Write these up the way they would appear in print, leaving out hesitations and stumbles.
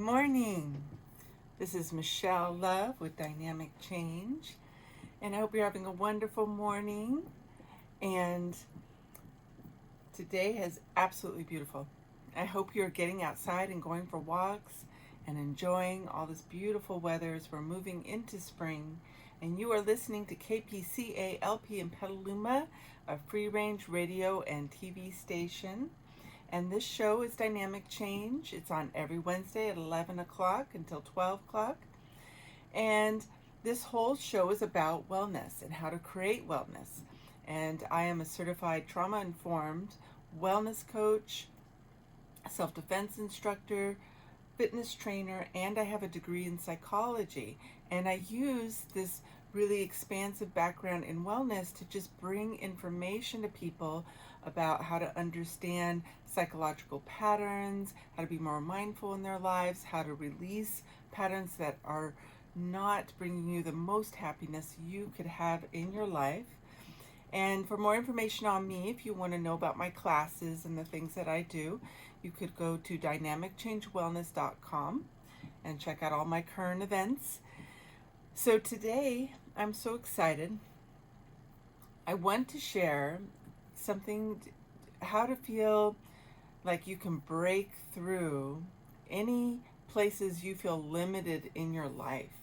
morning. This is Michelle Love with Dynamic Change, and I hope you're having a wonderful morning. And today is absolutely beautiful. I hope you're getting outside and going for walks and enjoying all this beautiful weather as we're moving into spring. And you are listening to KPCA-LP in Petaluma, a free-range radio and TV station. And this show is Dynamic Change. It's on every Wednesday at 11 o'clock until 12 o'clock. And this whole show is about wellness and how to create wellness. And I am a certified trauma-informed wellness coach, self-defense instructor, fitness trainer, and I have a degree in psychology. And I use this really expansive background in wellness to just bring information to people about how to understand psychological patterns, how to be more mindful in their lives, how to release patterns that are not bringing you the most happiness you could have in your life. And for more information on me, if you want to know about my classes and the things that I do, you could go to dynamicchange.wellness.com and check out all my current events. So today, I'm so excited. I want to share something, how to feel like you can break through any places you feel limited in your life.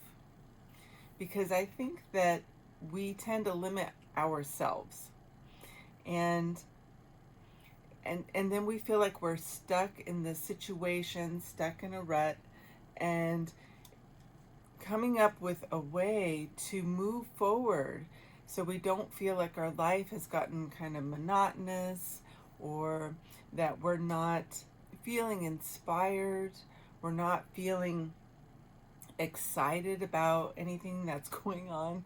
Because I think that we tend to limit ourselves. And then we feel like we're stuck in this situation, stuck in a rut, and coming up with a way to move forward so we don't feel like our life has gotten kind of monotonous, or that we're not feeling inspired, we're not feeling excited about anything that's going on.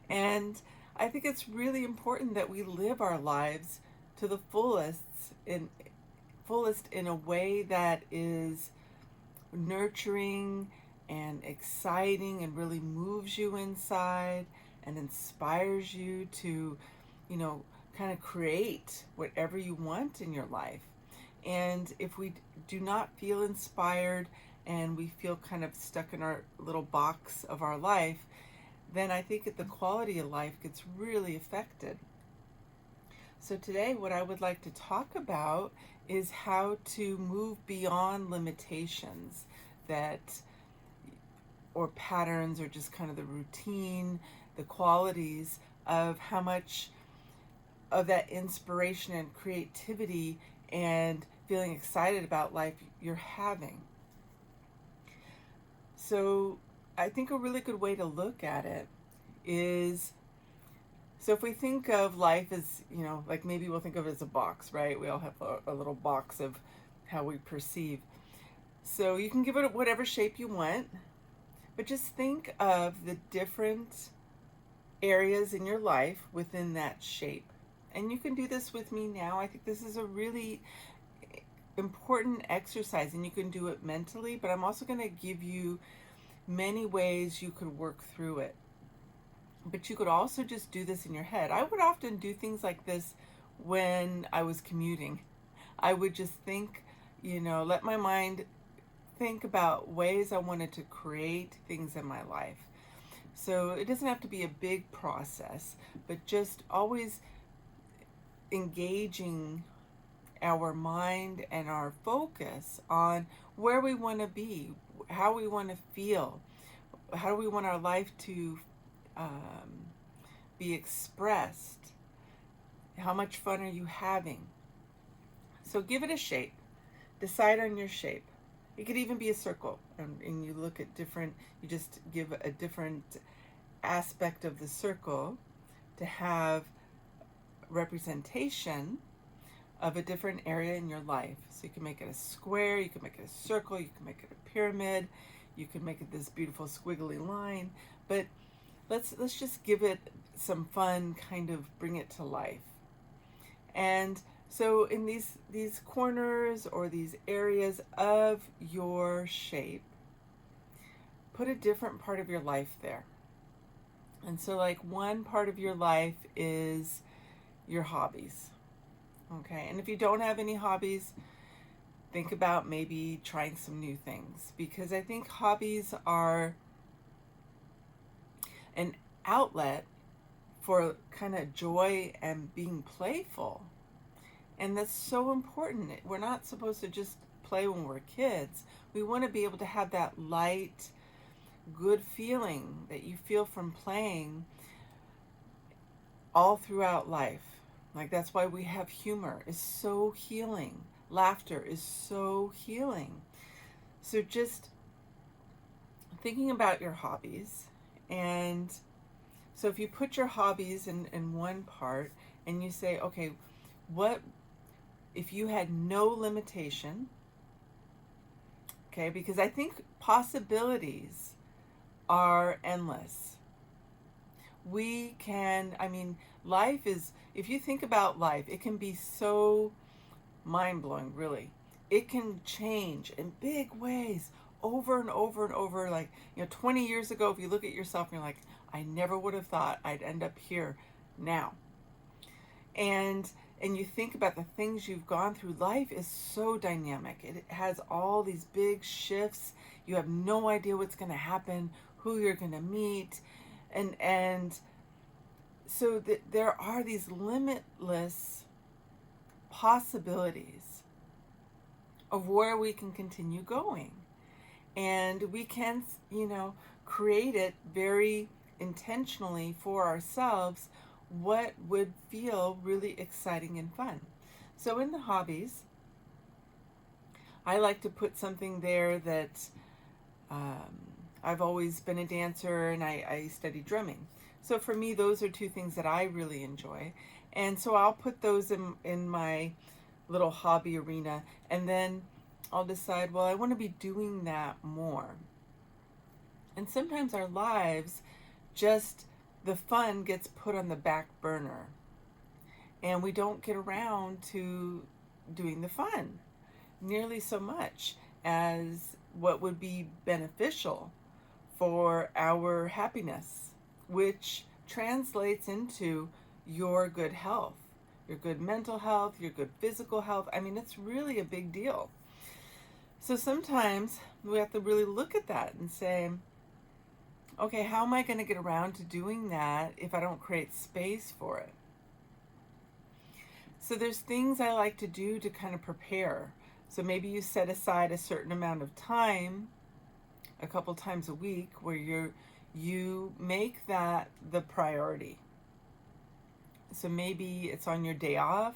And I think it's really important that we live our lives to the fullest in a way that is nurturing and exciting and really moves you inside and inspires you to, kind of create whatever you want in your life. And if we do not feel inspired and we feel kind of stuck in our little box of our life, then I think that the quality of life gets really affected. So today what I would like to talk about is how to move beyond limitations or patterns, or just kind of the routine, the qualities of how much of that inspiration and creativity and feeling excited about life you're having. So I think a really good way to look at it is, so if we think of life as, like maybe we'll think of it as a box, right? We all have a little box of how we perceive. So you can give it whatever shape you want, but just think of the different areas in your life within that shape. And you can do this with me now. I think this is a really important exercise, and you can do it mentally, but I'm also going to give you many ways you could work through it. But you could also just do this in your head. I would often do things like this when I was commuting. I would just think, let my mind think about ways I wanted to create things in my life. So it doesn't have to be a big process, but just always engaging our mind and our focus on where we want to be, how we want to feel, how do we want our life to be expressed, how much fun are you having. So give it a shape, decide on your shape. It could even be a circle, and you look at different, you just give a different aspect of the circle to have representation of a different area in your life. So you can make it a square, you can make it a circle, you can make it a pyramid, you can make it this beautiful squiggly line, but let's just give it some fun, kind of bring it to life. And so in these corners or these areas of your shape, put a different part of your life there. And so like one part of your life is your hobbies. Okay, and if you don't have any hobbies, think about maybe trying some new things, because I think hobbies are an outlet for kind of joy and being playful. And that's so important. We're not supposed to just play when we're kids. We want to be able to have that light, good feeling that you feel from playing all throughout life. Like, that's why we have humor. It's so healing. Laughter is so healing. So just thinking about your hobbies. And so if you put your hobbies in one part and you say, okay, what if you had no limitation? Okay, because I think possibilities are endless. We can, I mean, life is, if you think about life, it can be so mind-blowing, really. It can change in big ways over and over and over. Like, 20 years ago, if you look at yourself and you're like, I never would have thought I'd end up here now. And you think about the things you've gone through. Life is so dynamic. It has all these big shifts. You have no idea what's going to happen, who you're going to meet. And so there are these limitless possibilities of where we can continue going. And we can, create it very intentionally for ourselves, what would feel really exciting and fun. So in the hobbies, I like to put something there that I've always been a dancer, and I study drumming. So for me, those are two things that I really enjoy. And so I'll put those in my little hobby arena, and then I'll decide, well, I want to be doing that more. And sometimes our lives, just the fun gets put on the back burner, and we don't get around to doing the fun nearly so much as what would be beneficial for our happiness, which translates into your good health, your good mental health, your good physical health. I mean, it's really a big deal. So sometimes we have to really look at that and say, okay, how am I going to get around to doing that if I don't create space for it? So there's things I like to do to kind of prepare. So maybe you set aside a certain amount of time, a couple times a week, where you make that the priority. So maybe it's on your day off.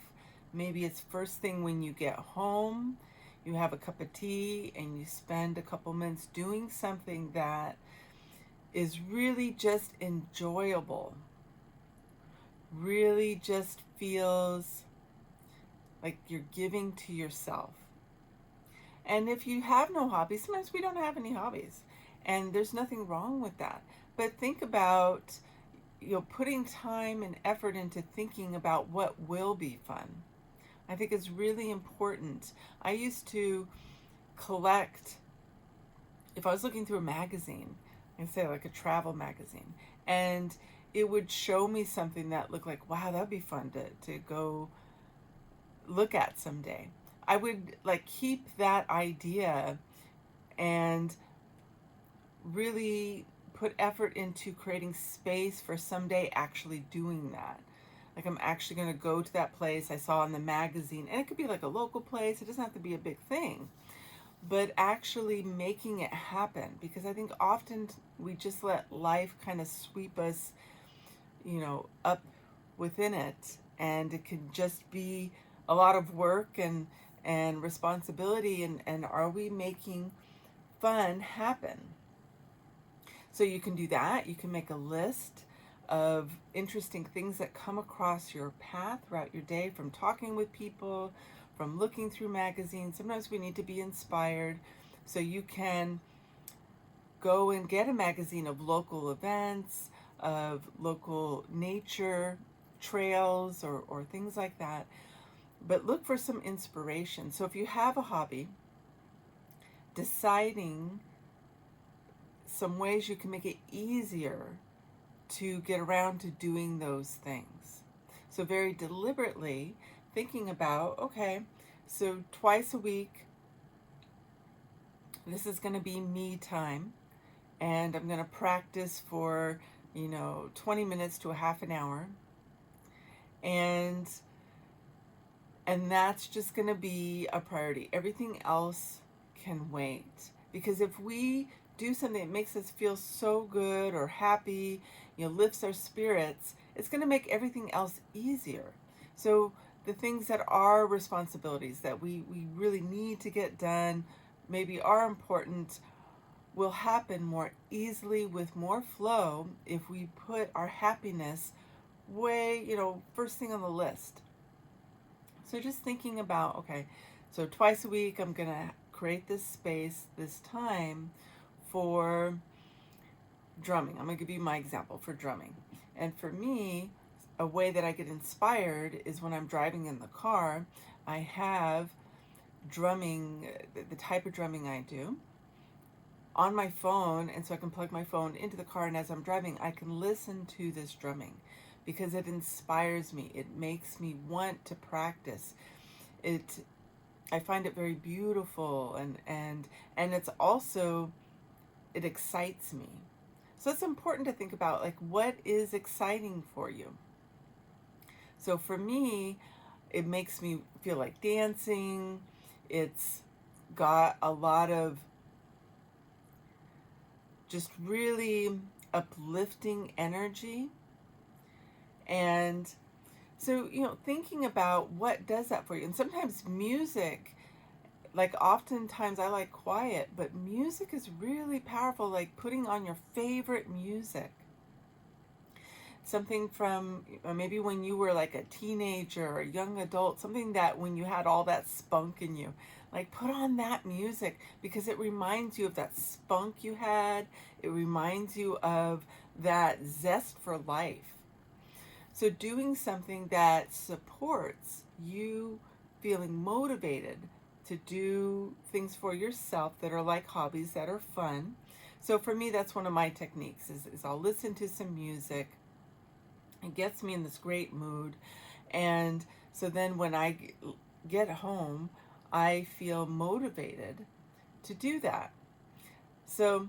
Maybe it's first thing when you get home. You have a cup of tea and you spend a couple minutes doing something that is really just enjoyable, really just feels like you're giving to yourself. And if you have no hobbies, sometimes we don't have any hobbies, and there's nothing wrong with that. But think about, putting time and effort into thinking about what will be fun. I think it's really important. I used to collect, if I was looking through a magazine, and say like a travel magazine, and it would show me something that looked like, wow, that'd be fun to go look at someday. I would like keep that idea and really put effort into creating space for someday actually doing that. Like, I'm actually going to go to that place I saw in the magazine, and it could be like a local place. It doesn't have to be a big thing, but actually making it happen, because I think often we just let life kind of sweep us, up within it, and it can just be a lot of work and responsibility, and are we making fun happen? So you can do that. You can make a list of interesting things that come across your path throughout your day, from talking with people, from looking through magazines. Sometimes we need to be inspired. So you can go and get a magazine of local events, of local nature trails, or things like that. But look for some inspiration. So if you have a hobby, deciding some ways you can make it easier to get around to doing those things. So very deliberately thinking about, okay, so twice a week This is going to be me time, and I'm going to practice for 20 minutes to a half an hour, and that's just going to be a priority. Everything else can wait, because if we do something that makes us feel so good or happy, lifts our spirits, it's going to make everything else easier. So the things that are responsibilities that we really need to get done, maybe are important, will happen more easily with more flow if we put our happiness way, first thing on the list. So just thinking about, okay, so twice a week I'm going to create this space, this time for drumming. I'm going to give you my example for drumming. And for me, a way that I get inspired is when I'm driving in the car. I have drumming, the type of drumming I do, on my phone, and so I can plug my phone into the car, and as I'm driving I can listen to this drumming because it inspires me. It makes me want to practice it. I find it very beautiful, and it's also, it excites me. So it's important to think about, like, what is exciting for you. So for me, it makes me feel like dancing. It's got a lot of just really uplifting energy. And so, thinking about what does that for you. And sometimes music, like oftentimes I like quiet, but music is really powerful, like putting on your favorite music. Something from maybe when you were like a teenager or a young adult, something that when you had all that spunk in you, like put on that music because it reminds you of that spunk you had. It reminds you of that zest for life. So doing something that supports you feeling motivated to do things for yourself that are like hobbies that are fun. So for me, that's one of my techniques is I'll listen to some music. It gets me in this great mood. And so then when I get home, I feel motivated to do that. So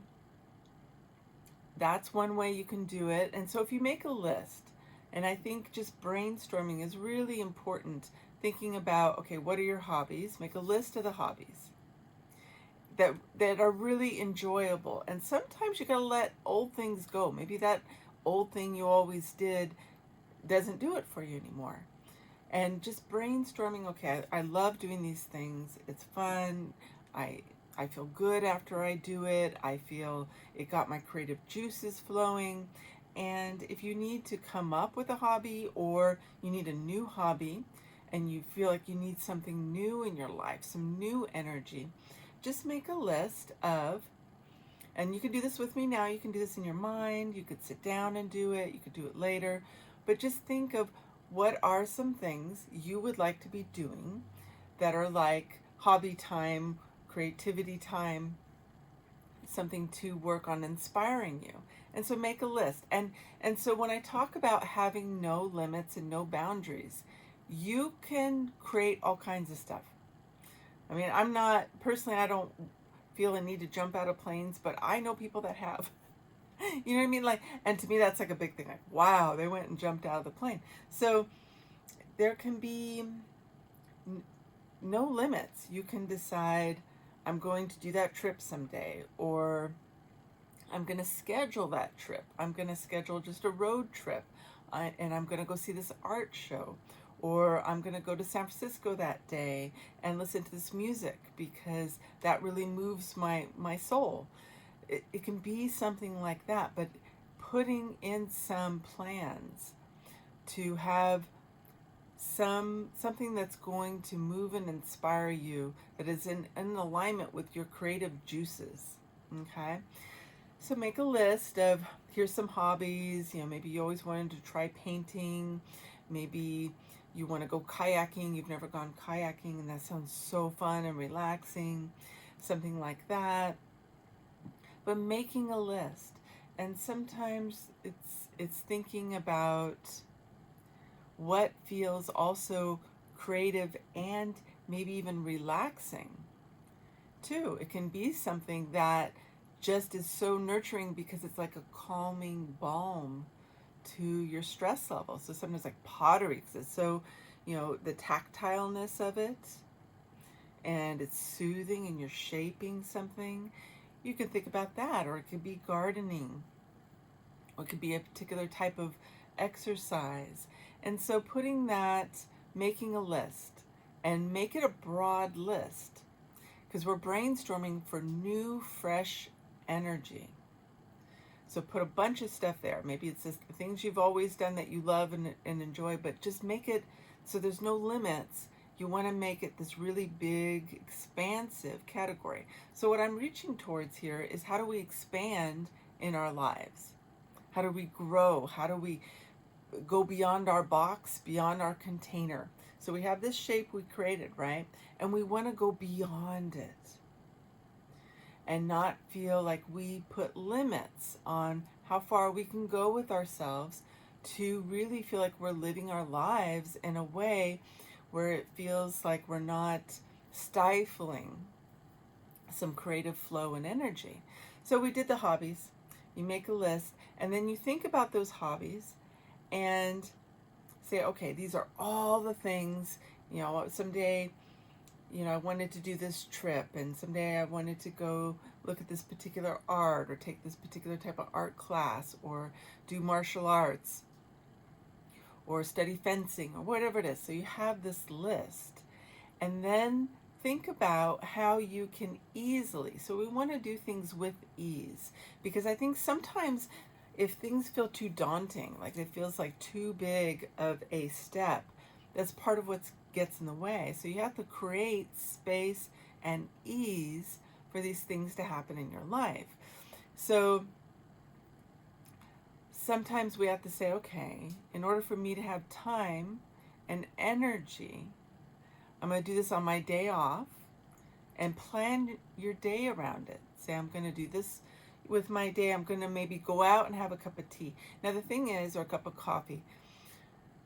that's one way you can do it. And so if you make a list, and I think just brainstorming is really important, thinking about, okay, what are your hobbies? Make a list of the hobbies that are really enjoyable. And sometimes you gotta let old things go. Maybe that old thing you always did doesn't do it for you anymore. And just brainstorming, okay, I love doing these things. It's fun. I feel good after I do it. I feel it got my creative juices flowing. And if you need to come up with a hobby, or you need a new hobby and you feel like you need something new in your life, some new energy, just make a list of, and you can do this with me now, you can do this in your mind, you could sit down and do it, you could do it later, but just think of what are some things you would like to be doing that are like hobby time, creativity time, something to work on inspiring you. And so make a list. And so when I talk about having no limits and no boundaries, you can create all kinds of stuff. I mean, I'm not, personally, I don't feel a need to jump out of planes, but I know people that have. You know what I mean? Like, and to me, that's like a big thing. Like, wow, they went and jumped out of the plane. So there can be no limits. You can decide, I'm going to do that trip someday, or I'm going to schedule that trip. I'm going to schedule just a road trip, and I'm going to go see this art show, or I'm going to go to San Francisco that day and listen to this music because that really moves my soul. It can be something like that, but putting in some plans to have something that's going to move and inspire you, that is in alignment with your creative juices. Okay, so make a list of, here's some hobbies. Maybe you always wanted to try painting, maybe you want to go kayaking, you've never gone kayaking, and that sounds so fun and relaxing, something like that. But making a list, and sometimes it's thinking about what feels also creative and maybe even relaxing too. It can be something that just is so nurturing because it's like a calming balm to your stress level. So sometimes like pottery, because it's so, the tactileness of it, and it's soothing and you're shaping something. You can think about that, or it could be gardening, or it could be a particular type of exercise. And so putting that, making a list, and make it a broad list, because we're brainstorming for new, fresh energy. So put a bunch of stuff there. Maybe it's just the things you've always done that you love and enjoy, but just make it so there's no limits. You want to make it this really big, expansive category. So what I'm reaching towards here is, how do we expand in our lives? How do we grow? How do we go beyond our box, beyond our container? So we have this shape we created, right? And we want to go beyond it and not feel like we put limits on how far we can go with ourselves, to really feel like we're living our lives in a way where it feels like we're not stifling some creative flow and energy. So we did the hobbies. You make a list, and then you think about those hobbies and say, okay, these are all the things, someday, I wanted to do this trip, and someday I wanted to go look at this particular art, or take this particular type of art class, or do martial arts, or study fencing, or whatever it is. So you have this list, and then think about how you can easily, so we want to do things with ease, because I think sometimes if things feel too daunting, like it feels like too big of a step, that's part of what gets in the way. So you have to create space and ease for these things to happen in your life. So sometimes we have to say, okay, in order for me to have time and energy, I'm going to do this on my day off, and plan your day around it. Say, I'm going to do this with my day. I'm going to maybe go out and have a cup of tea. Now the thing is, or a cup of coffee,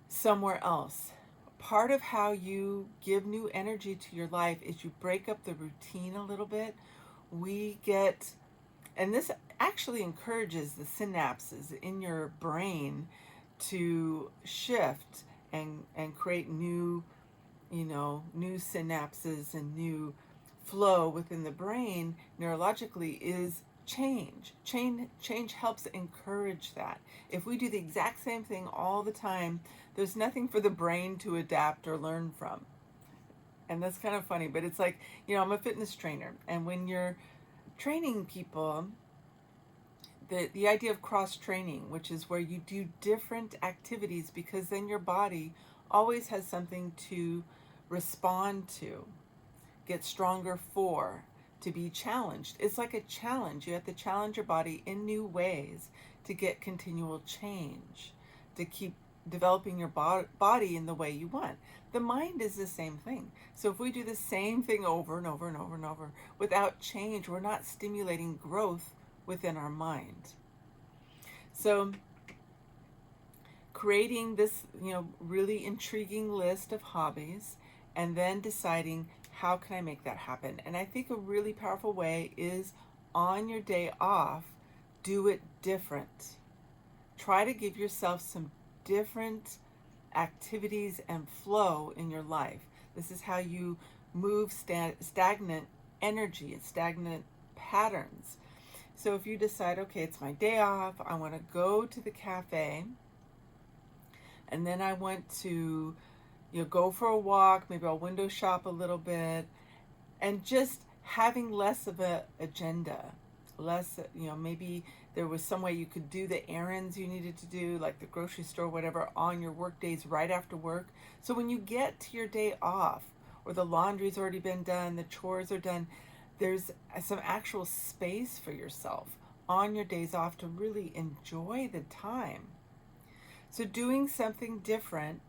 somewhere else. Part of how you give new energy to your life is you break up the routine a little bit. And this actually encourages the synapses in your brain to shift and create new synapses and new flow within the brain neurologically, is change. Change helps encourage that. If we do the exact same thing all the time, there's nothing for the brain to adapt or learn from. And that's kind of funny, but it's like, I'm a fitness trainer, and when you're training people, the idea of cross training, which is where you do different activities, because then your body always has something to respond to, get stronger for, to be challenged. It's like a challenge. You have to challenge your body in new ways to get continual change, to keep developing your body in the way you want. The mind is the same thing. So if we do the same thing over and over and over and over without change, we're not stimulating growth within our mind. So creating this, really intriguing list of hobbies, and then deciding, how can I make that happen? And I think a really powerful way is, on your day off, do it different. Try to give yourself some different activities and flow in your life. This is how you move stagnant energy and stagnant patterns. So if you decide, okay, it's my day off, I want to go to the cafe, and then I want to go for a walk, maybe I'll window shop a little bit, and just having less of a agenda, less, maybe there was some way you could do the errands you needed to do, like the grocery store, whatever, on your work days right after work. So when you get to your day off, or the laundry's already been done, the chores are done, there's some actual space for yourself on your days off to really enjoy the time. So doing something different,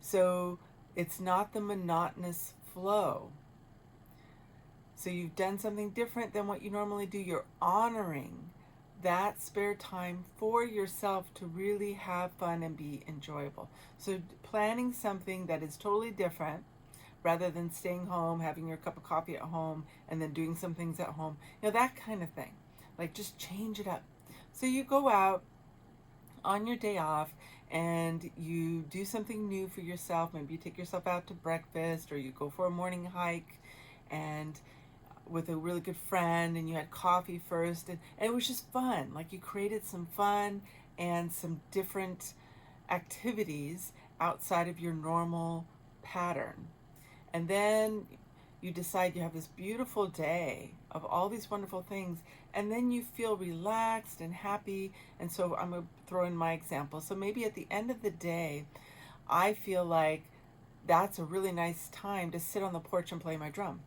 so it's not the monotonous flow. So you've done something different than what you normally do. You're honoring that spare time for yourself to really have fun and be enjoyable. So planning something that is totally different, rather than staying home, having your cup of coffee at home, and then doing some things at home. That kind of thing. Like, just change it up. So you go out on your day off and you do something new for yourself. Maybe you take yourself out to breakfast, or you go for a morning hike and with a really good friend, and you had coffee first, and it was just fun. Like, you created some fun and some different activities outside of your normal pattern. And then you decide you have this beautiful day of all these wonderful things, and then you feel relaxed and happy. And so I'm going to throw in my example. So maybe at the end of the day, I feel like that's a really nice time to sit on the porch and play my drum.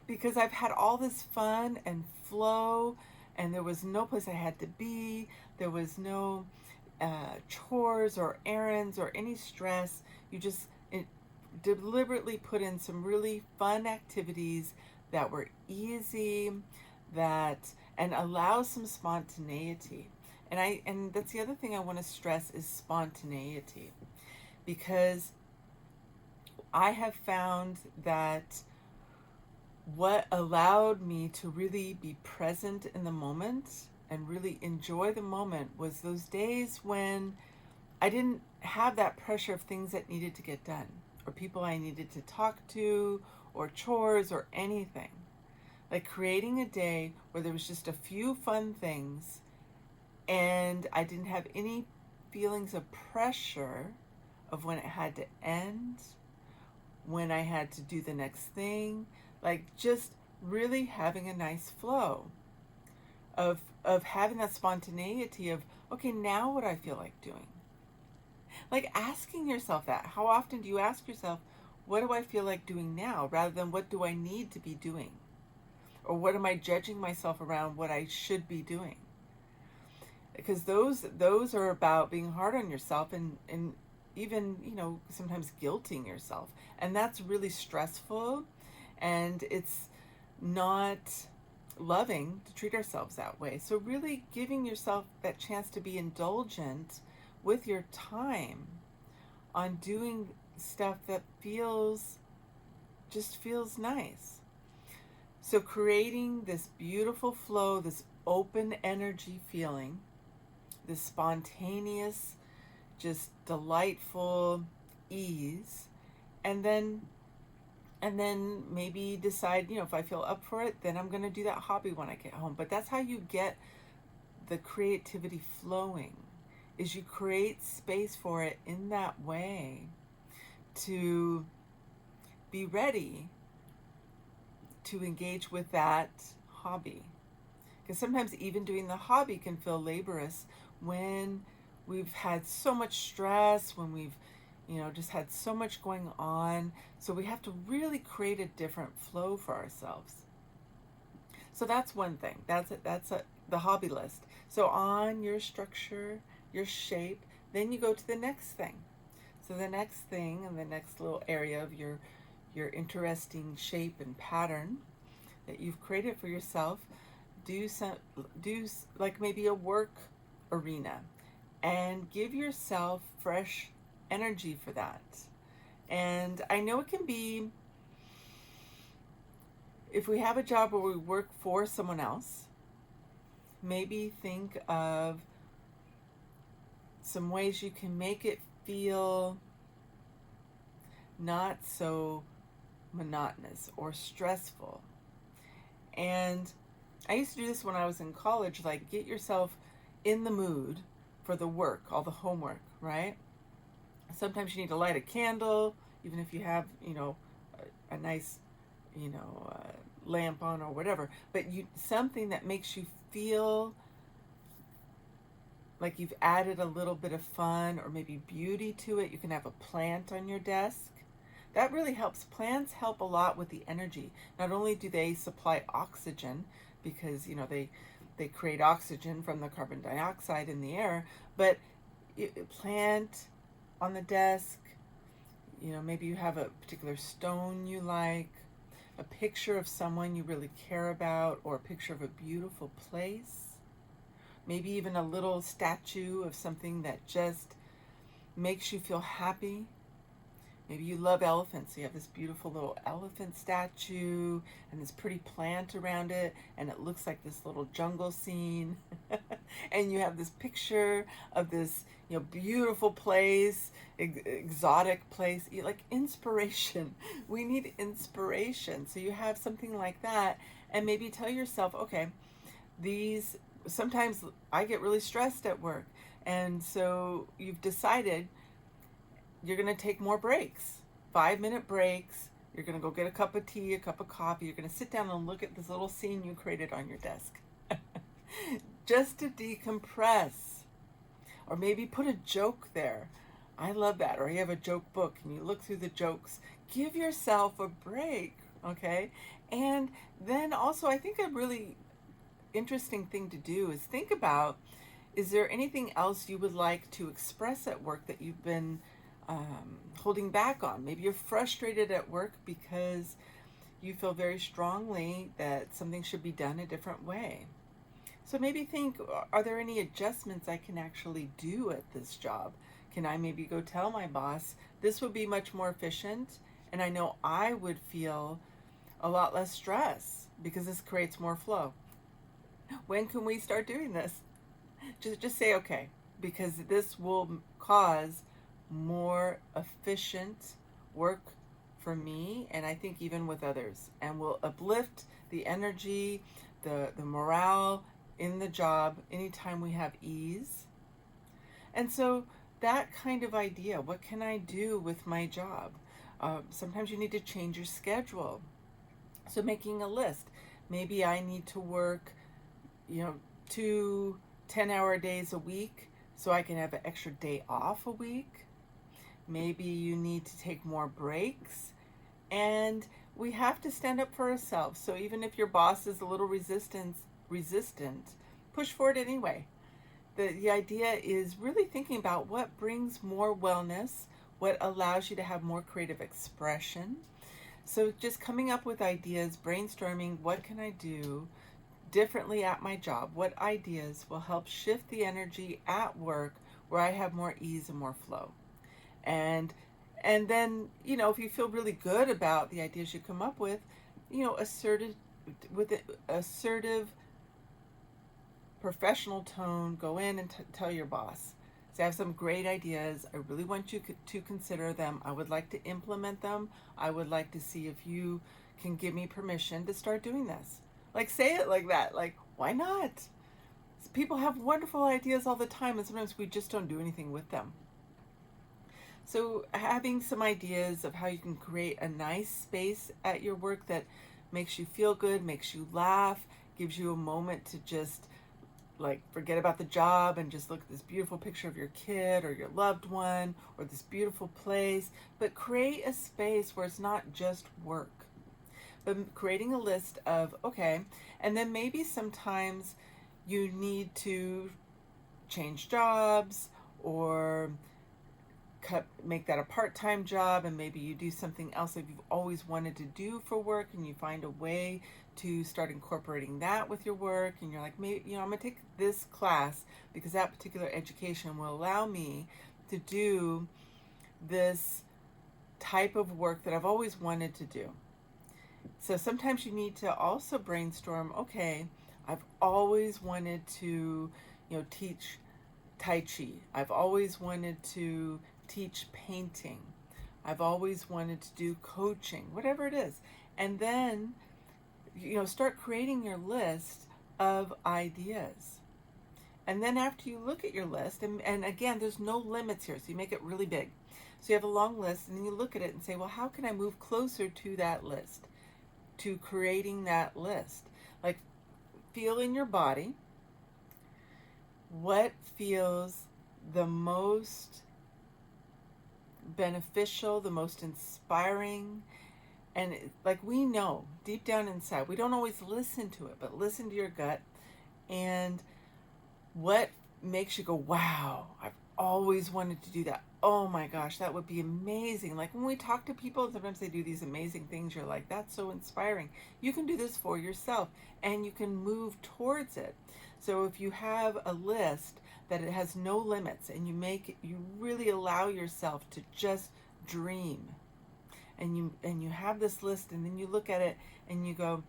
Because I've had all this fun and flow, and there was no place I had to be. There was no chores or errands or any stress. You just deliberately put in some really fun activities that were easy, and allow some spontaneity. And that's the other thing I want to stress is spontaneity, because I have found that what allowed me to really be present in the moment and really enjoy the moment was those days when I didn't have that pressure of things that needed to get done, or people I needed to talk to, or chores, or anything. Like, creating a day where there was just a few fun things, and I didn't have any feelings of pressure of when it had to end, when I had to do the next thing. Like, just really having a nice flow of having that spontaneity of, okay, now what I feel like doing. Like, asking yourself that. How often do you ask yourself, what do I feel like doing now, rather than what do I need to be doing? Or what am I judging myself around what I should be doing? Because those are about being hard on yourself, and even, sometimes guilting yourself. And that's really stressful, and it's not loving to treat ourselves that way. So really giving yourself that chance to be indulgent with your time on doing stuff that just feels nice. So creating this beautiful flow, this open energy feeling, this spontaneous, just delightful ease, and then maybe decide, if I feel up for it, then I'm going to do that hobby when I get home. But that's how you get the creativity flowing, is you create space for it in that way to be ready to engage with that hobby. Because sometimes even doing the hobby can feel laborious when we've had so much stress, when we've just had so much going on. So we have to really create a different flow for ourselves. So that's one thing. That's the hobby list. So on your structure, your shape, then you go to the next thing. So the next thing, and the next little area of your interesting shape and pattern that you've created for yourself, do like maybe a work arena, and give yourself fresh energy for that. And I know it can be, if we have a job where we work for someone else, maybe think of some ways you can make it feel not so monotonous or stressful. And I used to do this when I was in college, like, get yourself in the mood for the work, all the homework, right? Sometimes you need to light a candle, even if you have, a nice, lamp on or whatever. But something that makes you feel like you've added a little bit of fun or maybe beauty to it. You can have a plant on your desk. That really helps. Plants help a lot with the energy. Not only do they supply oxygen, because, they create oxygen from the carbon dioxide in the air, but plant on the desk, maybe you have a particular stone you like, a picture of someone you really care about, or a picture of a beautiful place, maybe even a little statue of something that just makes you feel happy. Maybe you love elephants, so you have this beautiful little elephant statue and this pretty plant around it, and it looks like this little jungle scene. And you have this picture of this, beautiful place, exotic place, like inspiration. We need inspiration. So you have something like that, and maybe tell yourself, okay, sometimes I get really stressed at work, and so you've decided you're going to take more breaks, 5-minute breaks. You're going to go get a cup of tea, a cup of coffee. You're going to sit down and look at this little scene you created on your desk just to decompress. Or maybe put a joke there. I love that. Or you have a joke book and you look through the jokes. Give yourself a break, okay? And then also, I think a really interesting thing to do is think about, is there anything else you would like to express at work that you've been holding back on? Maybe you're frustrated at work because you feel very strongly that something should be done a different way. So maybe think, are there any adjustments I can actually do at this job? Can I maybe go tell my boss, this would be much more efficient, and I know I would feel a lot less stress because this creates more flow. When can we start doing this? Just say okay, because this will cause more efficient work for me, and I think even with others, and will uplift the energy, the morale in the job anytime we have ease. And so that kind of idea, what can I do with my job? Sometimes you need to change your schedule. So making a list, maybe I need to work 2 10-hour days a week so I can have an extra day off a week. Maybe you need to take more breaks, and we have to stand up for ourselves. So even if your boss is a little resistant, push for it anyway. The idea is really thinking about what brings more wellness, what allows you to have more creative expression. So just coming up with ideas, brainstorming, what can I do differently at my job? What ideas will help shift the energy at work where I have more ease and more flow? And then, if you feel really good about the ideas you come up with, assertive professional tone, go in and tell your boss, say, I have some great ideas. I really want you to consider them. I would like to implement them. I would like to see if you can give me permission to start doing this. Like, say it like that. Like, why not? People have wonderful ideas all the time, and sometimes we just don't do anything with them. So having some ideas of how you can create a nice space at your work that makes you feel good, makes you laugh, gives you a moment to just forget about the job and just look at this beautiful picture of your kid or your loved one or this beautiful place, but create a space where it's not just work, but creating a list of, okay, and then maybe sometimes you need to change jobs or make that a part-time job, and maybe you do something else that you've always wanted to do for work, and you find a way to start incorporating that with your work, and you're like, maybe I'm gonna take this class because that particular education will allow me to do this type of work that I've always wanted to do. So sometimes you need to also brainstorm, okay, I've always wanted to teach Tai Chi. I've always wanted to teach painting. I've always wanted to do coaching, whatever it is. And then, start creating your list of ideas. And then after you look at your list, and again, there's no limits here, so you make it really big. So you have a long list, and then you look at it and say, well, how can I move closer to that list, to creating that list? Like, feel in your body what feels the most beneficial, the most inspiring. And we know deep down inside, we don't always listen to it, but listen to your gut, and what makes you go, wow, I've always wanted to do that. Oh my gosh, that would be amazing. Like when we talk to people, sometimes they do these amazing things, you're like, that's so inspiring. You can do this for yourself, and you can move towards it. So if you have a list that it has no limits, and you really allow yourself to just dream, and you have this list, and then you look at it and you go,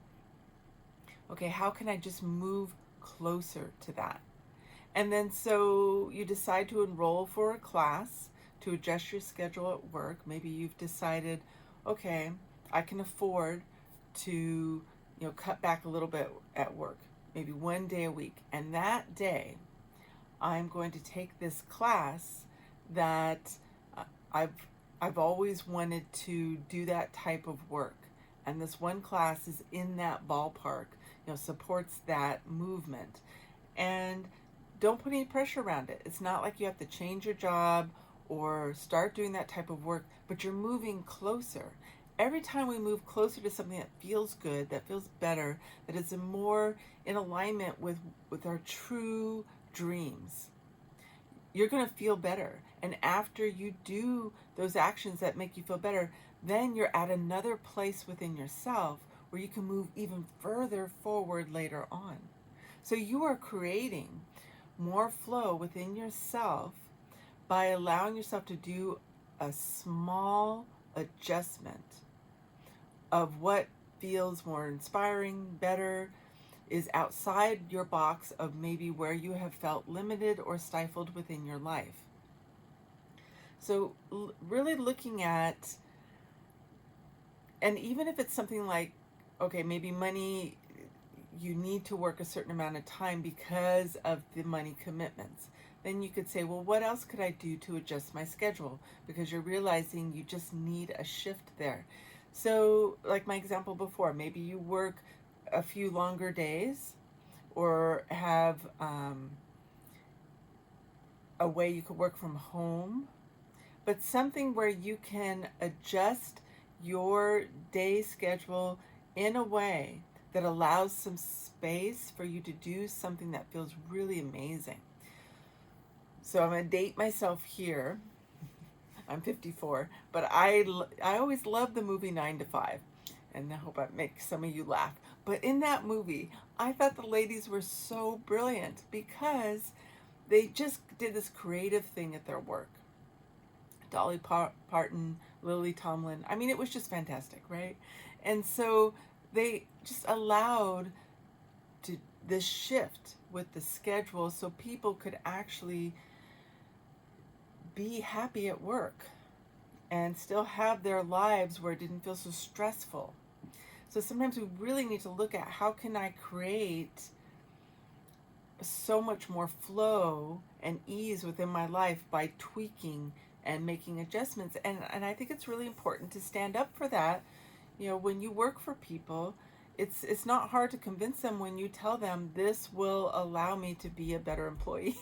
okay, how can I just move closer to that? And then so you decide to enroll for a class to adjust your schedule at work. Maybe you've decided, okay, I can afford to, cut back a little bit at work, maybe one day a week. And that day, I'm going to take this class that I've I've always wanted to do that type of work. And this one class is in that ballpark, supports that movement. And don't put any pressure around it. It's not like you have to change your job or start doing that type of work, but you're moving closer. Every time we move closer to something that feels good, that feels better, that is more in alignment with our true dreams, you're going to feel better. And after you do those actions that make you feel better, then you're at another place within yourself where you can move even further forward later on. So you are creating more flow within yourself by allowing yourself to do a small adjustment of what feels more inspiring, better, is outside your box of maybe where you have felt limited or stifled within your life. So really looking at, and even if it's something like, okay, maybe money, you need to work a certain amount of time because of the money commitments. Then you could say, well, what else could I do to adjust my schedule? Because you're realizing you just need a shift there. So like my example before, maybe you work a few longer days or have a way you could work from home, but something where you can adjust your day schedule in a way that allows some space for you to do something that feels really amazing. So I'm going to date myself here. I'm 54, but I always loved the movie 9 to 5, and I hope I make some of you laugh. But in that movie, I thought the ladies were so brilliant because they just did this creative thing at their work. Dolly Parton, Lily Tomlin. I mean, it was just fantastic, right? And so they just allowed this shift with the schedule so people could actually be happy at work and still have their lives where it didn't feel so stressful. So sometimes we really need to look at how can I create so much more flow and ease within my life by tweaking and making adjustments. And I think it's really important to stand up for that. When you work for people, it's not hard to convince them when you tell them this will allow me to be a better employee.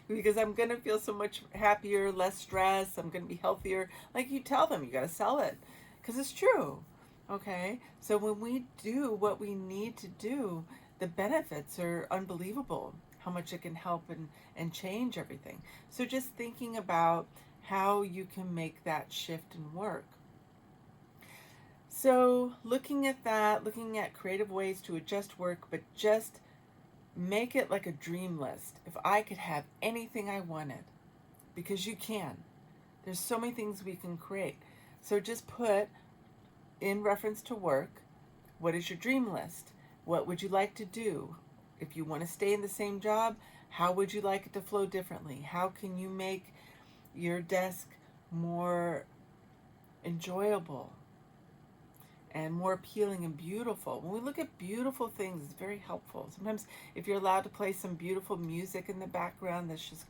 Because I'm going to feel so much happier, less stress, I'm going to be healthier. Like you tell them, you got to sell it because it's true. Okay, so when we do what we need to do, the benefits are unbelievable, how much it can help and change everything. So just thinking about how you can make that shift and work. So looking at that, looking at creative ways to adjust work, but just make it like a dream list. If I could have anything I wanted, because you can. There's so many things we can create. So just put, in reference to work, what is your dream list? What would you like to do? If you want to stay in the same job, how would you like it to flow differently? How can you make your desk more enjoyable and more appealing and beautiful? When we look at beautiful things, it's very helpful. Sometimes if you're allowed to play some beautiful music in the background that's just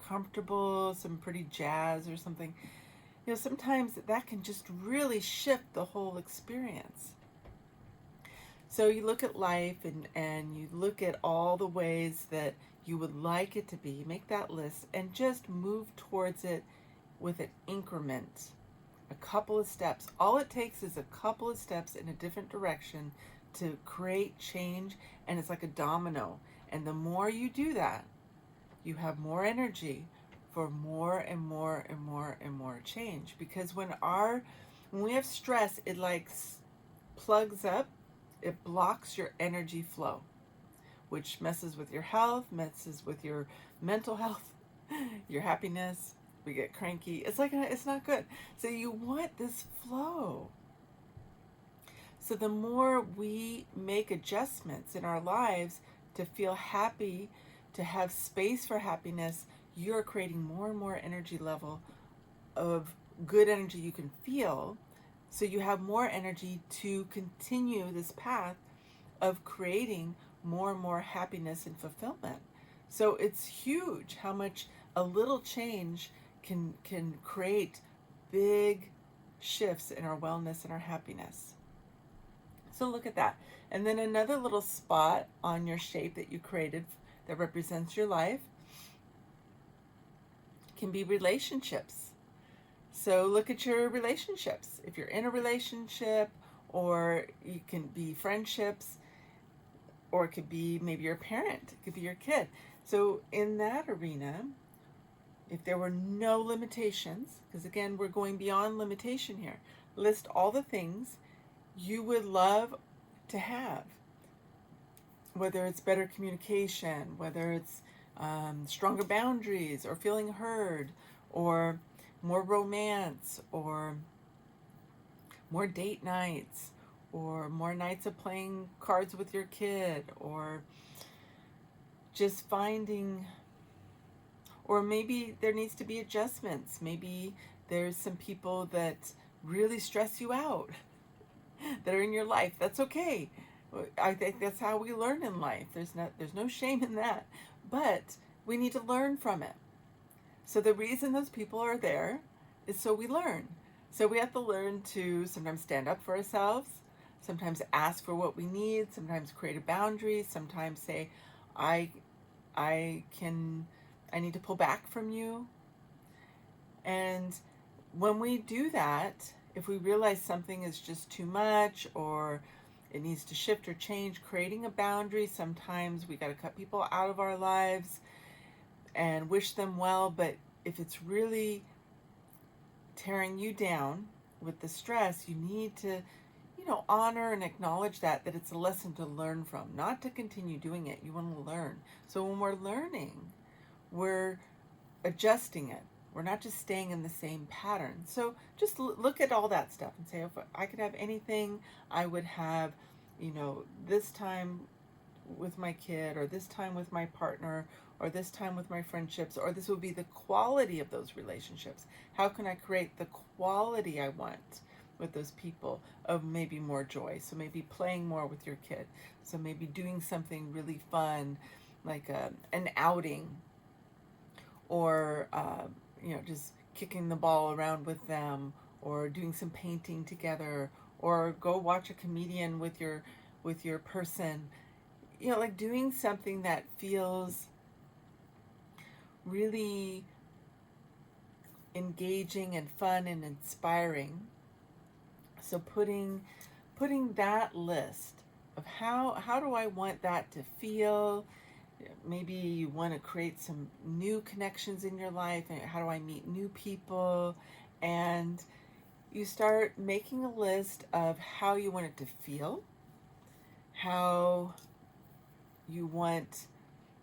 comfortable, some pretty jazz or something, sometimes that can just really shift the whole experience. So you look at life and you look at all the ways that you would like it to be. You make that list and just move towards it with an increment, a couple of steps. All it takes is a couple of steps in a different direction to create change, and it's like a domino. And the more you do that, you have more energy for more and more and more and more change. Because when we have stress, it like plugs up, it blocks your energy flow, which messes with your health, messes with your mental health, your happiness, we get cranky. It's not good. So you want this flow. So the more we make adjustments in our lives to feel happy, to have space for happiness, you're creating more and more energy level of good energy you can feel. So you have more energy to continue this path of creating more and more happiness and fulfillment. So it's huge how much a little change can create big shifts in our wellness and our happiness. So look at that. And then another little spot on your shape that you created that represents your life can be relationships. So look at your relationships. If you're in a relationship, or you can be friendships, or it could be maybe your parent, it could be your kid. So in that arena, if there were no limitations, because again, we're going beyond limitation here, list all the things you would love to have, whether it's better communication, whether it's stronger boundaries, or feeling heard, or more romance, or more date nights, or more nights of playing cards with your kid, or just finding, or maybe there needs to be adjustments. Maybe there's some people that really stress you out that are in your life. That's okay. I think that's how we learn in life. There's no shame in that. But we need to learn from it. So the reason those people are there is so we learn. So we have to learn to sometimes stand up for ourselves, sometimes ask for what we need, sometimes create a boundary, sometimes say, I need to pull back from you. And when we do that, if we realize something is just too much, or it needs to shift or change, creating a boundary, sometimes we got to cut people out of our lives and wish them well. But if it's really tearing you down with the stress, you need to, honor and acknowledge that it's a lesson to learn from, not to continue doing it. You want to learn. So when we're learning, we're adjusting it. We're not just staying in the same pattern. So just look at all that stuff and say, if I could have anything, I would have, this time with my kid, or this time with my partner, or this time with my friendships, or this would be the quality of those relationships. How can I create the quality I want with those people of maybe more joy? So maybe playing more with your kid. So maybe doing something really fun, like an outing, or just kicking the ball around with them, or doing some painting together, or go watch a comedian with your person. Like doing something that feels really engaging and fun and inspiring. So putting that list of how do I want that to feel. Maybe you want to create some new connections in your life, and how do I meet new people? And you start making a list of how you want it to feel, how you want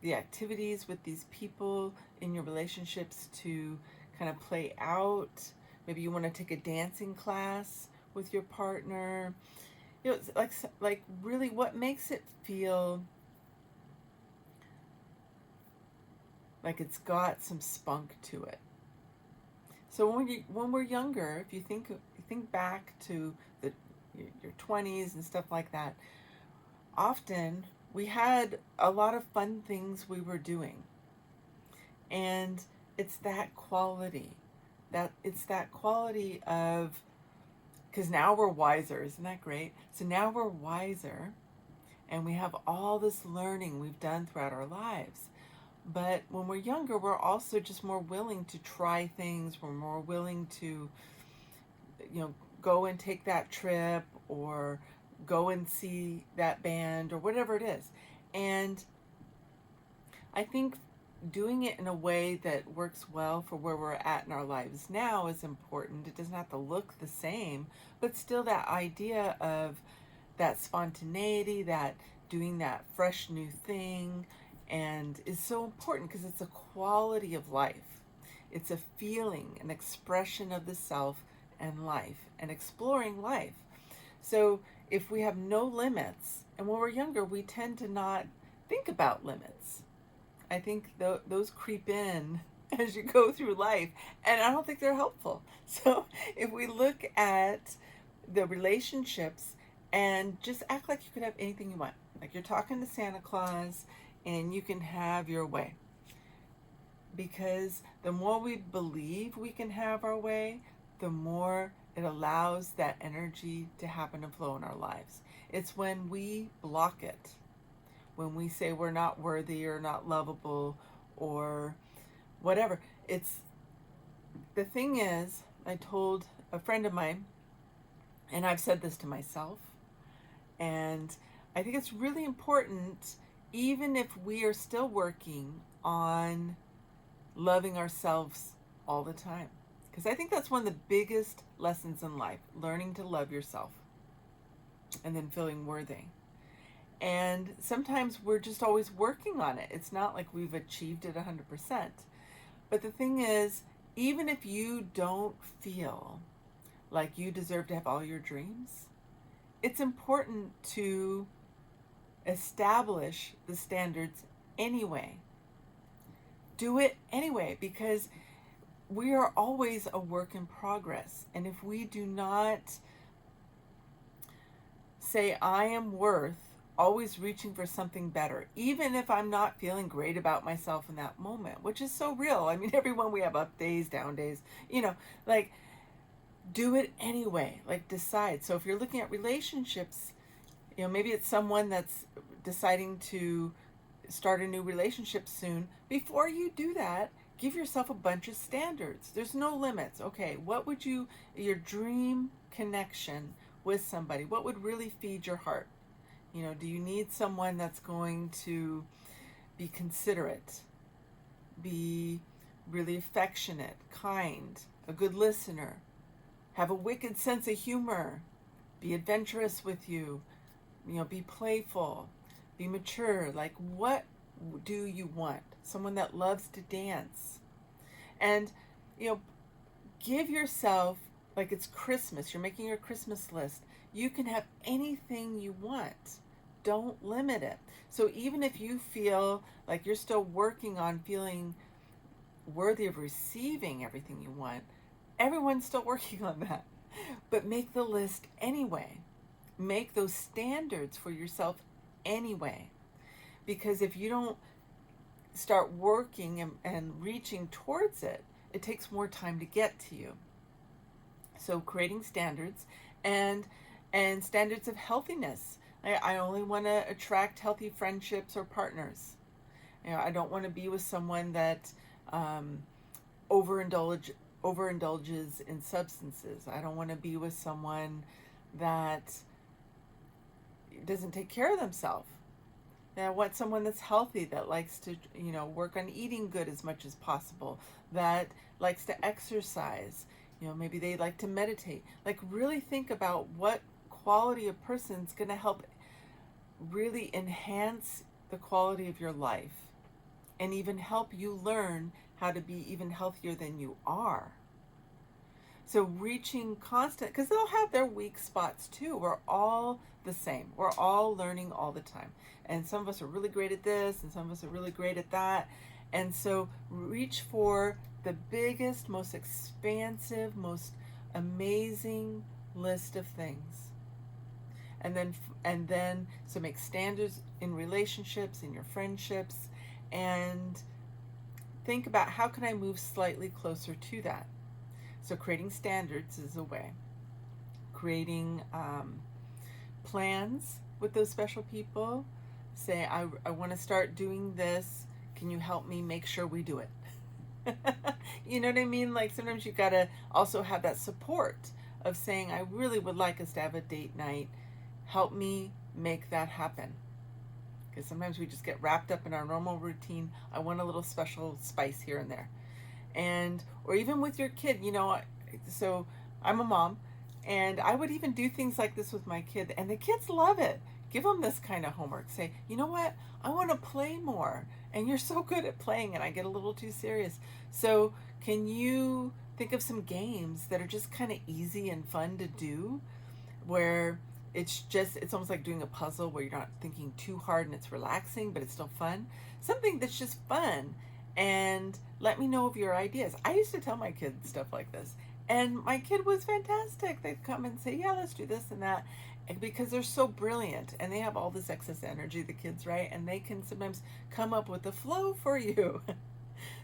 the activities with these people in your relationships to kind of play out. Maybe you want to take a dancing class with your partner. It's like really what makes it feel like it's got some spunk to it. So when we're younger, if you think back to your 20s and stuff like that, often we had a lot of fun things we were doing. And it's that quality. It's that quality of, because now we're wiser, isn't that great? So now we're wiser, and we have all this learning we've done throughout our lives. But when we're younger, we're also just more willing to try things. We're more willing to, go and take that trip, or go and see that band, or whatever it is. And I think doing it in a way that works well for where we're at in our lives now is important. It doesn't have to look the same, but still that idea of that spontaneity, that doing that fresh new thing, and is so important because it's a quality of life. It's a feeling, an expression of the self and life, and exploring life. So if we have no limits, and when we're younger, we tend to not think about limits. I think those creep in as you go through life, and I don't think they're helpful. So if we look at the relationships and just act like you could have anything you want, like you're talking to Santa Claus and you can have your way. Because the more we believe we can have our way, the more it allows that energy to happen and flow in our lives. It's when we block it, when we say we're not worthy or not lovable or whatever. It's the thing is, I told a friend of mine, and I've said this to myself, and I think it's really important, even if we are still working on loving ourselves all the time. Because I think that's one of the biggest lessons in life, learning to love yourself and then feeling worthy. And sometimes we're just always working on it. It's not like we've achieved it 100%. But the thing is, even if you don't feel like you deserve to have all your dreams, it's important to establish the standards anyway. Do it anyway, because we are always a work in progress. And if we do not say, I am worth always reaching for something better, even if I'm not feeling great about myself in that moment, which is so real. I mean, everyone, we have up days, down days, like, do it anyway, like decide. So if you're looking at relationships, maybe it's someone that's deciding to start a new relationship soon. Before you do that, give yourself a bunch of standards. There's no limits. Okay, what would your dream connection with somebody, what would really feed your heart? Do you need someone that's going to be considerate, be really affectionate, kind, a good listener, have a wicked sense of humor, be adventurous with you, be playful, be mature? Like, what do you want? Someone that loves to dance. And, give yourself, like it's Christmas, you're making your Christmas list. You can have anything you want. Don't limit it. So even if you feel like you're still working on feeling worthy of receiving everything you want, everyone's still working on that. But make the list anyway. Make those standards for yourself anyway. Because if you don't start working and reaching towards it, it takes more time to get to you. So creating standards and standards of healthiness. I only want to attract healthy friendships or partners. I don't want to be with someone that overindulges in substances. I don't want to be with someone that doesn't take care of themselves. I want someone that's healthy, that likes to, work on eating good as much as possible, that likes to exercise. Maybe they like to meditate. Like, really think about what quality of person's going to help really enhance the quality of your life and even help you learn how to be even healthier than you are. So reaching constant, because they'll have their weak spots too. We're all the same. We're all learning all the time. And some of us are really great at this and some of us are really great at that. And so reach for the biggest, most expansive, most amazing list of things. And then so make standards in relationships, in your friendships, and think about, how can I move slightly closer to that? So creating standards is a way. Creating plans with those special people. Say, I want to start doing this. Can you help me make sure we do it? You know what I mean? Like, sometimes you've got to also have that support of saying, I really would like us to have a date night. Help me make that happen. Because sometimes we just get wrapped up in our normal routine. I want a little special spice here and there. Or even with your kid, so I'm a mom, and I would even do things like this with my kid, and the kids love it. Give them this kind of homework. Say, you know what? I want to play more, and you're so good at playing and I get a little too serious. So can you think of some games that are just kind of easy and fun to do, where it's almost like doing a puzzle where you're not thinking too hard and it's relaxing, but it's still fun. Something that's just fun. And let me know of your ideas. I used to tell my kids stuff like this, and my kid was fantastic. They'd come and say, yeah, let's do this and that. And because they're so brilliant and they have all this excess energy, the kids, right? And they can sometimes come up with a flow for you.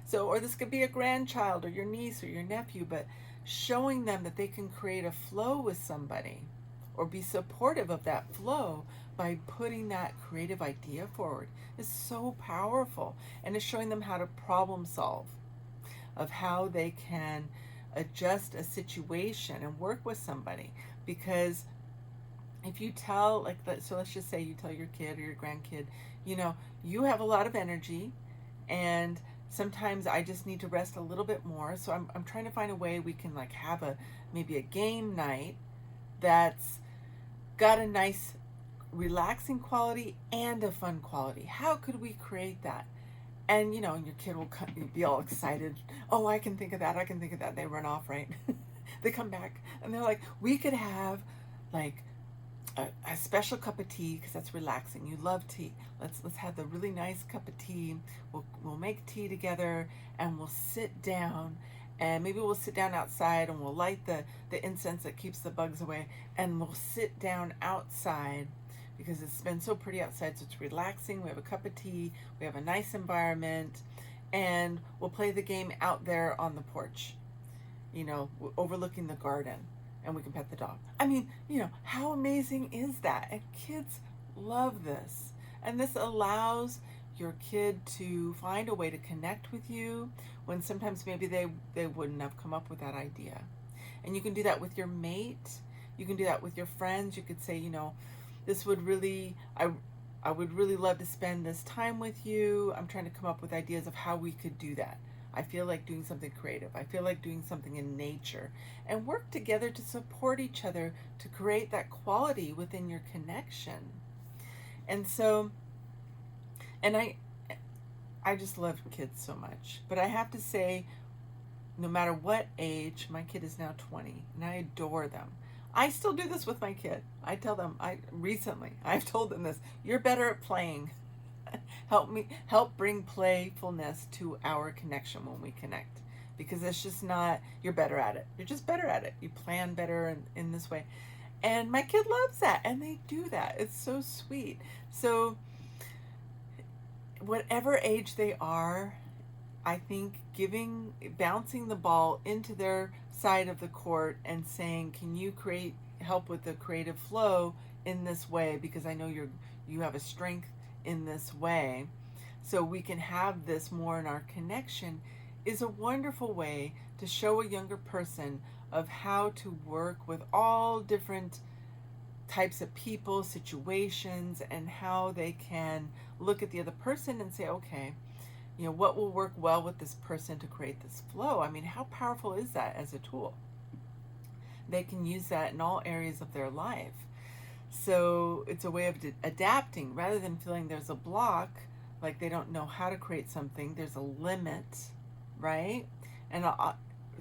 So, or this could be a grandchild or your niece or your nephew, but showing them that they can create a flow with somebody or be supportive of that flow by putting that creative idea forward is so powerful. And it's showing them how to problem solve, of how they can adjust a situation and work with somebody. Because if you tell, like, so let's just say you tell your kid or your grandkid, you have a lot of energy, and sometimes I just need to rest a little bit more. So I'm trying to find a way we can like have maybe a game night that's got a nice relaxing quality and a fun quality. How could we create that? And and your kid will be all excited. Oh, I can think of that. I can think of that. They run off, right? They come back and they're like, we could have like a special cup of tea, because that's relaxing. You love tea. Let's have the really nice cup of tea. We'll make tea together, and we'll sit down, and maybe we'll sit down outside, and we'll light the incense that keeps the bugs away, and we'll sit down outside because it's been so pretty outside. So it's relaxing. We have a cup of tea. We have a nice environment, and we'll play the game out there on the porch, overlooking the garden. And we can pet the dog. I mean, how amazing is that? And kids love this. And this allows your kid to find a way to connect with you when sometimes maybe they wouldn't have come up with that idea. And you can do that with your mate. You can do that with your friends. You could say, this would really, I would really love to spend this time with you. I'm trying to come up with ideas of how we could do that. I feel like doing something creative. I feel like doing something in nature, and work together to support each other to create that quality within your connection. And so, and I just love kids so much, but I have to say, no matter what age, my kid is now 20 and I adore them. I still do this with my kid. I tell them, I've told them this, you're better at playing. Help bring playfulness to our connection when we connect, because it's just not, you're better at it. You're just better at it. You plan better in this way. And my kid loves that, and they do that. It's so sweet. So whatever age they are, I think bouncing the ball into their side of the court and saying, can you help with the creative flow in this way? Because I know you have a strength in this way, so we can have this more in our connection, is a wonderful way to show a younger person of how to work with all different types of people, situations, and how they can look at the other person and say, okay, what will work well with this person to create this flow? I mean, how powerful is that as a tool? They can use that in all areas of their life. So it's a way of adapting rather than feeling there's a block, like they don't know how to create something. There's a limit, right? And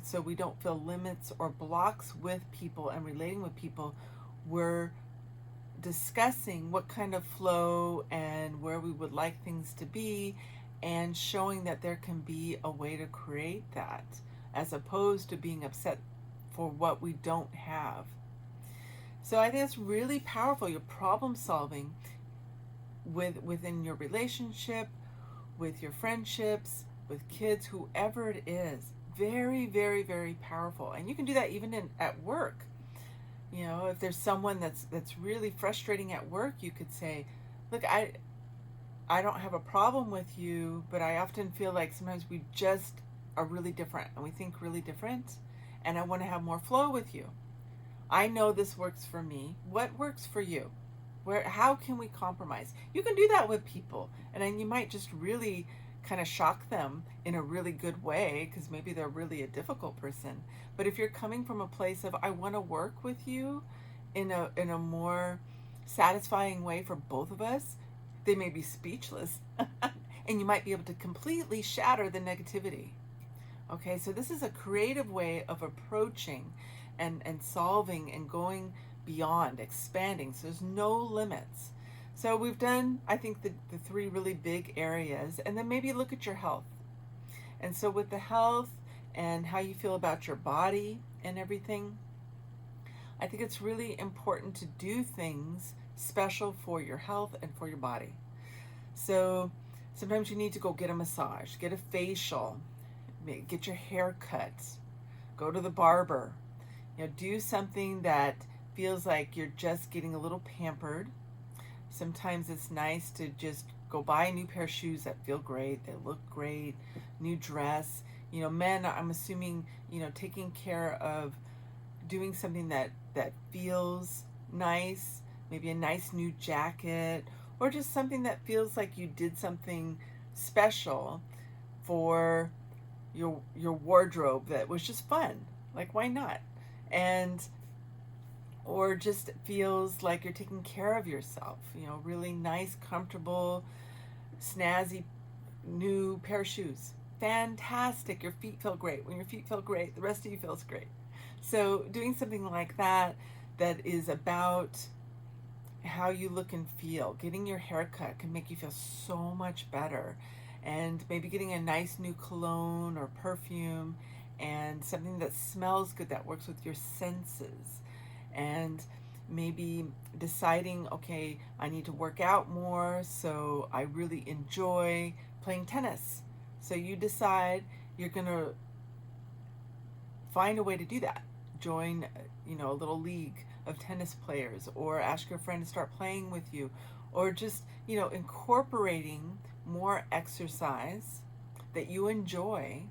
so we don't feel limits or blocks with people and relating with people. We're discussing what kind of flow and where we would like things to be, and showing that there can be a way to create that, as opposed to being upset for what we don't have. So I think it's really powerful. You're problem solving within your relationship, with your friendships, with kids, whoever it is. Very, very, very powerful. And you can do that even at work. If there's someone that's really frustrating at work, you could say, look, I don't have a problem with you, but I often feel like sometimes we just are really different and we think really different, and I want to have more flow with you. I know this works for me. What works for you? How can we compromise? You can do that with people, and then you might just really kind of shock them in a really good way, because maybe they're really a difficult person. But if you're coming from a place of, I want to work with you in a more satisfying way for both of us, they may be speechless. And and you might be able to completely shatter the negativity. Okay, so this is a creative way of approaching and solving and going beyond, expanding. So there's no limits. So we've done, I think, the three really big areas, and then maybe look at your health. And so with the health and how you feel about your body and everything, I think it's really important to do things special for your health and for your body. So sometimes you need to go get a massage, get a facial, get your hair cut, go to the barber, do something that feels like you're just getting a little pampered. Sometimes it's nice to just go buy a new pair of shoes that feel great, they look great, new dress. Men, I'm assuming, taking care of doing something that feels nice, maybe a nice new jacket, or just something that feels like you did something special for your wardrobe that was just fun. Like, why not? And or just feels like you're taking care of yourself, really nice, comfortable, snazzy new pair of shoes. Fantastic. Your feet feel great. When your feet feel great, the rest of you feels great. So doing something like that is about how you look and feel. Getting your hair cut can make you feel so much better. And maybe getting a nice new cologne or perfume and something that smells good, that works with your senses. And maybe deciding, okay, I need to work out more, so I really enjoy playing tennis. So you decide you're going to find a way to do that. Join, a little league of tennis players, or ask your friend to start playing with you, or just, incorporating more exercise that you enjoy.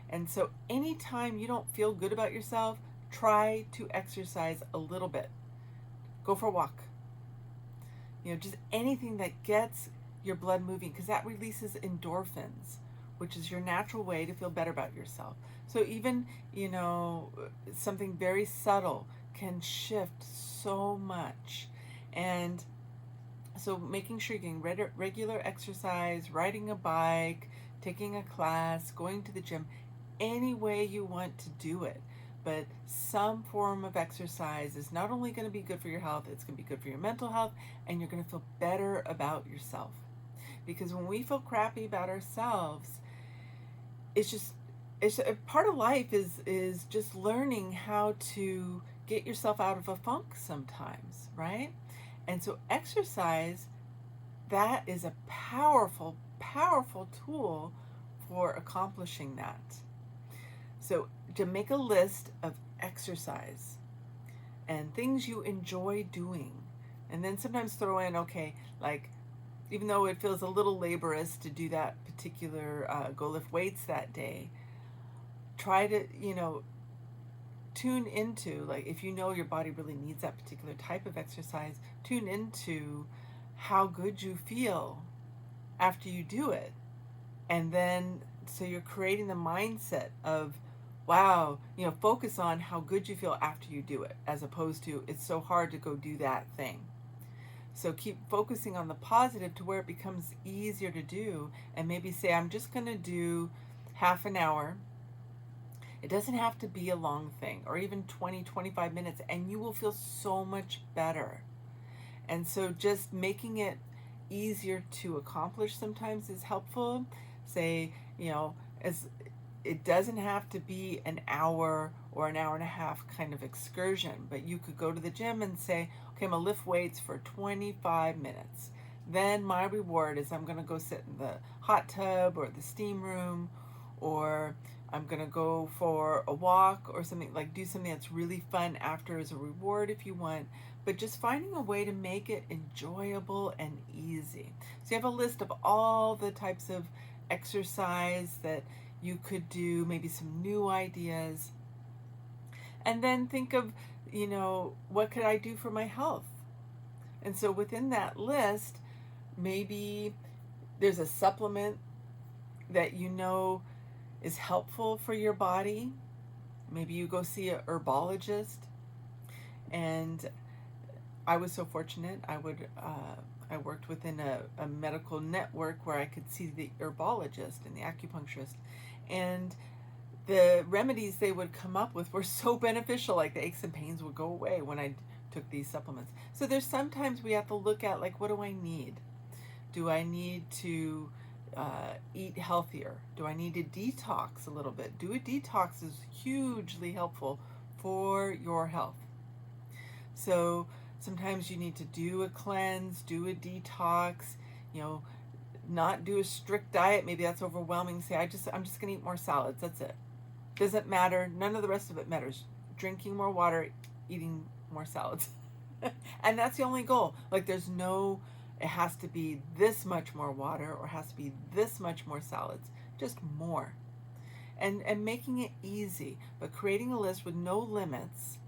And so anytime you don't feel good about yourself, try to exercise a little bit. Go for a walk. Just anything that gets your blood moving, because that releases endorphins, which is your natural way to feel better about yourself. So even, something very subtle can shift so much. And so making sure you're getting regular exercise, riding a bike, taking a class, going to the gym, any way you want to do it. But some form of exercise is not only going to be good for your health, it's going to be good for your mental health, and you're going to feel better about yourself. Because when we feel crappy about ourselves, it's a part of life is just learning how to get yourself out of a funk sometimes, right? And so exercise, that is a powerful, powerful tool for accomplishing that. So to make a list of exercise and things you enjoy doing, and then sometimes throw in, okay, like, even though it feels a little laborious to do that particular, go lift weights that day, try to, tune into, like, if your body really needs that particular type of exercise, tune into how good you feel after you do it. And then, so you're creating the mindset of, wow, focus on how good you feel after you do it, as opposed to, it's so hard to go do that thing. So keep focusing on the positive to where it becomes easier to do, and maybe say, I'm just going to do half an hour. It doesn't have to be a long thing, or even 20, 25 minutes, and you will feel so much better. And so just making it easier to accomplish sometimes is helpful. Say, as it doesn't have to be an hour or an hour and a half kind of excursion, but you could go to the gym and say, okay, I'm going to lift weights for 25 minutes. Then my reward is I'm going to go sit in the hot tub or the steam room, or I'm going to go for a walk or something, like do something that's really fun after as a reward if you want, but just finding a way to make it enjoyable and easy. So you have a list of all the types of exercise that you could do, maybe some new ideas. And then think of, what could I do for my health? And so within that list, maybe there's a supplement that is helpful for your body. Maybe you go see a herbologist. And I was so fortunate. I I worked within a medical network where I could see the herbologist and the acupuncturist, and the remedies they would come up with were so beneficial. Like the aches and pains would go away when I took these supplements. So there's sometimes we have to look at, like, what do I need? Do I need to eat healthier? Do I need to detox a little bit? Do a detox is hugely helpful for your health. So sometimes you need to do a cleanse, do a detox, not do a strict diet. Maybe that's overwhelming. Say, I'm just gonna eat more salads. That's it. Doesn't matter. None of the rest of it matters. Drinking more water, eating more salads. And that's the only goal. Like, there's no, it has to be this much more water or has to be this much more salads. Just more. And making it easy, but creating a list with no limits,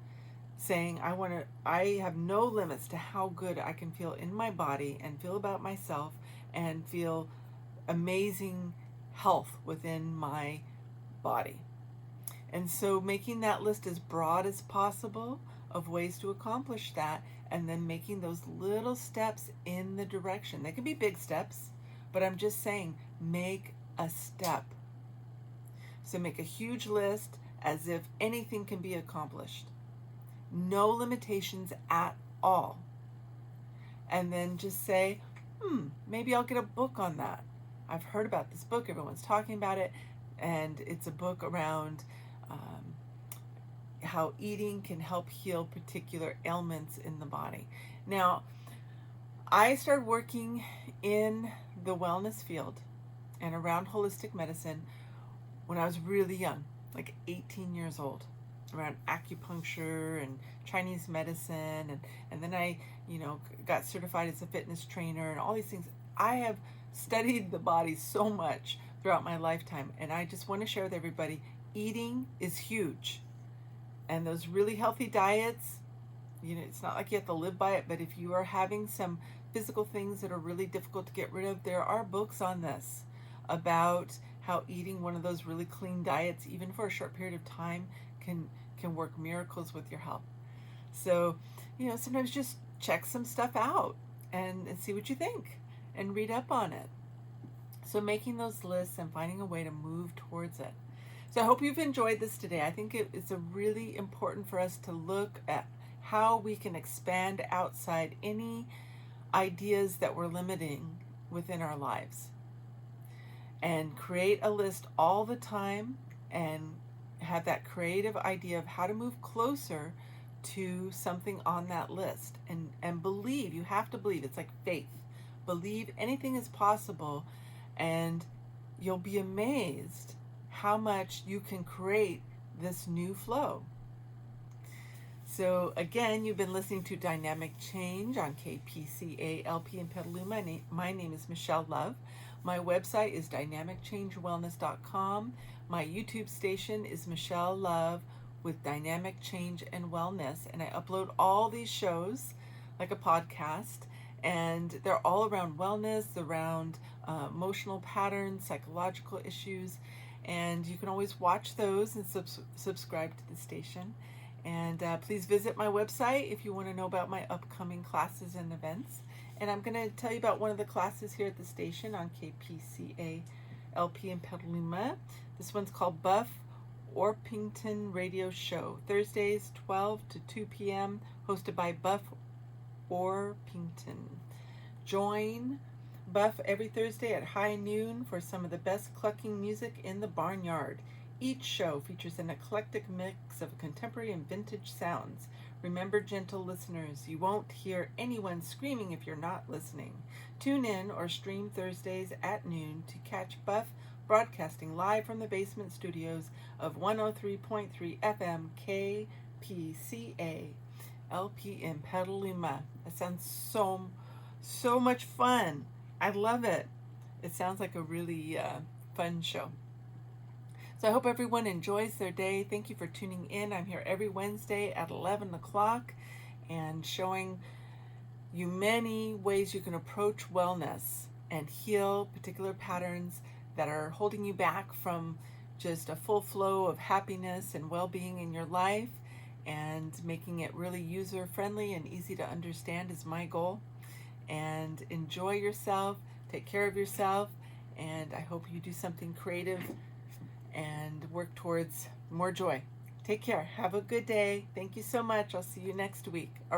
saying I have no limits to how good I can feel in my body and feel about myself and feel amazing health within my body. And so making that list as broad as possible of ways to accomplish that, and then making those little steps in the direction. They can be big steps, but I'm just saying, make a step. So make a huge list as if anything can be accomplished. No limitations at all. And then just say, maybe I'll get a book on that. I've heard about this book. Everyone's talking about it. And it's a book around how eating can help heal particular ailments in the body. Now, I started working in the wellness field and around holistic medicine when I was really young, like 18 years old, around acupuncture and Chinese medicine. And then I, got certified as a fitness trainer and all these things. I have studied the body so much throughout my lifetime. And I just want to share with everybody, eating is huge. And those really healthy diets, it's not like you have to live by it, but if you are having some physical things that are really difficult to get rid of, there are books on this about how eating one of those really clean diets, even for a short period of time, can work miracles with your health. So, sometimes just check some stuff out and see what you think and read up on it. So making those lists and finding a way to move towards it. So I hope you've enjoyed this today. I think it's a really important for us to look at how we can expand outside any ideas that we're limiting within our lives. And create a list all the time and have that creative idea of how to move closer to something on that list. And believe, you have to believe. It's like faith. Believe anything is possible, and you'll be amazed how much you can create this new flow. So again, you've been listening to Dynamic Change on KPCA-LP in Petaluma. My name is Michelle Love. My website is dynamicchangewellness.com. My YouTube station is Michelle Love with Dynamic Change and Wellness. And I upload all these shows like a podcast. And they're all around wellness, around emotional patterns, psychological issues. And you can always watch those and subscribe to the station. And please visit my website if you want to know about my upcoming classes and events. And I'm going to tell you about one of the classes here at the station on KPCA-LP in Petaluma. This one's called Buff Orpington Radio Show. Thursdays, 12 to 2 p.m., hosted by Buff Orpington. Join Buff every Thursday at high noon for some of the best clucking music in the barnyard. Each show features an eclectic mix of contemporary and vintage sounds. Remember, gentle listeners, you won't hear anyone screaming if you're not listening. Tune in or stream Thursdays at noon to catch Buff broadcasting live from the basement studios of 103.3 FM KPCA LP in Petaluma. It sounds so much fun. I love it. It sounds like a really fun show. So I hope everyone enjoys their day. Thank you for tuning in. I'm here every Wednesday at 11 o'clock and showing you many ways you can approach wellness and heal particular patterns that are holding you back from just a full flow of happiness and well-being in your life, and making it really user-friendly and easy to understand is my goal. and enjoy yourself. Take care of yourself, and I hope you do something creative and work towards more joy. Take care. Have a good day. Thank you so much. I'll see you next week. All right.